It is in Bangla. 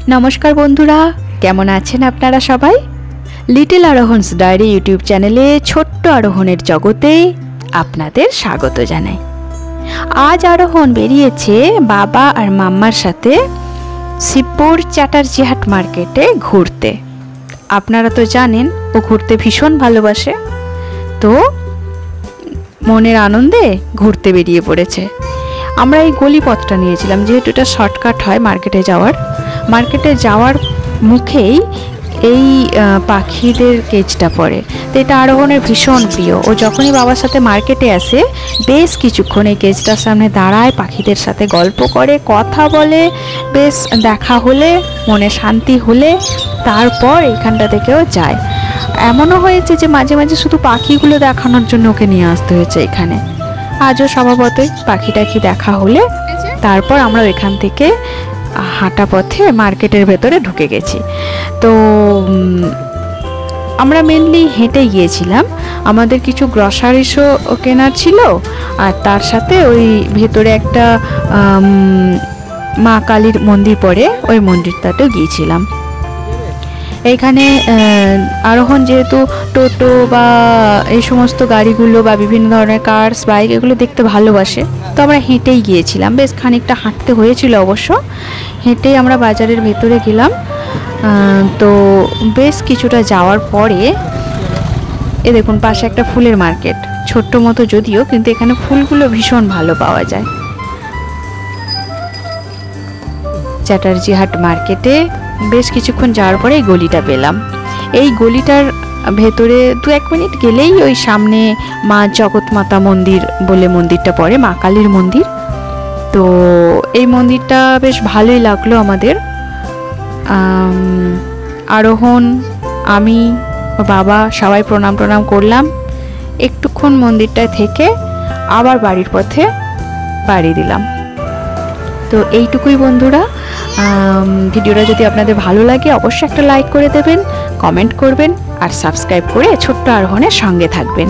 नमस्कार बंधुरा केमन आছেন আপনারা সবাই লিটল আরোহণস ডায়েরি ইউটিউব চ্যানেলে ছোট্ট আরোহণের জগতে আপনাদের স্বাগত জানাই। আজ আরোহণ বেরিয়েছে বাবা আর মাম্মার সাথে শিবপুর চ্যাটার্জিহাট মার্কেটে ঘুরতে। আপনারা তো জানেন ও ঘুরতে ভীষণ ভালোবাসে, তো মনের আনন্দে ঘুরতে বেরিয়ে পড়েছে। আমরা এই গলিপথটা নিয়েছিলাম যেহেতু এটা শর্টকাট হয় মার্কেটে যাওয়ার মুখেই এই পাখিদের কেজটা পড়ে। তো এটা আরোহণের ভীষণ প্রিয়। ও যখনই বাবার সাথে মার্কেটে আসে বেশ কিছুক্ষণ এই কেজটার সামনে দাঁড়ায়, পাখিদের সাথে গল্প করে, কথা বলে, বেশ দেখা হলে মনে শান্তি হলে তারপর এখানটা থেকেও যায়। এমনও হয়েছে যে মাঝে মাঝে শুধু পাখিগুলো দেখানোর জন্য ওকে নিয়ে আসতে হয়েছে এখানে। আজও স্বভাবতই পাখি টাখি দেখা হলে তারপর আমরা এখান থেকে হাঁটা পথে মার্কেটের ভেতরে ঢুকে গেছি। তো আমরা মেনলি হেঁটে গিয়েছিলাম, আমাদের কিছু গ্রসারিসও কেনার ছিল আর তার সাথে ওই ভেতরে একটা মা কালীর মন্দির পড়ে, ওই মন্দিরটাতেও গিয়েছিলাম। এইখানে আরোহণ যেহেতু টোটো বা এই সমস্ত গাড়িগুলো বা বিভিন্ন ধরনের কার্স বাইক এগুলো দেখতে ভালোবাসে, তো আমরা হেঁটেই গিয়েছিলাম। বেশ খানিকটা হাঁটতে হয়েছিল অবশ্য। হেঁটেই আমরা বাজারের ভেতরে গেলাম। তো বেশ কিছুটা যাওয়ার পরে এ দেখুন পাশে একটা ফুলের মার্কেট, ছোট্ট মতো যদিও, কিন্তু এখানে ফুলগুলো ভীষণ ভালো পাওয়া যায়। চ্যাটার্জিহাট মার্কেটে বেশ কিছুক্ষণ যাওয়ার পরে এই গলিটা পেলাম। এই গলিটার ভেতরে 2-1 মিনিট গেলেই ওই সামনে মা জগৎমাতা মন্দির বলে মন্দিরটা পড়ে, মা কালীর মন্দির। তো এই মন্দিরটা বেশ ভালোই লাগলো আমাদের। আরোহণ, আমি, বাবা সবাই প্রণাম করলাম। একটুক্ষণ মন্দিরটায় থেকে আবার বাড়ির পথে বাড়ি দিলাম। তো এইটুকুই বন্ধুরা। ভিডিওটা যদি আপনাদের ভালো লাগে অবশ্যই একটা লাইক করে দেবেন, কমেন্ট করবেন আর সাবস্ক্রাইব করে ছোট্ট আরোহণের সঙ্গে থাকবেন।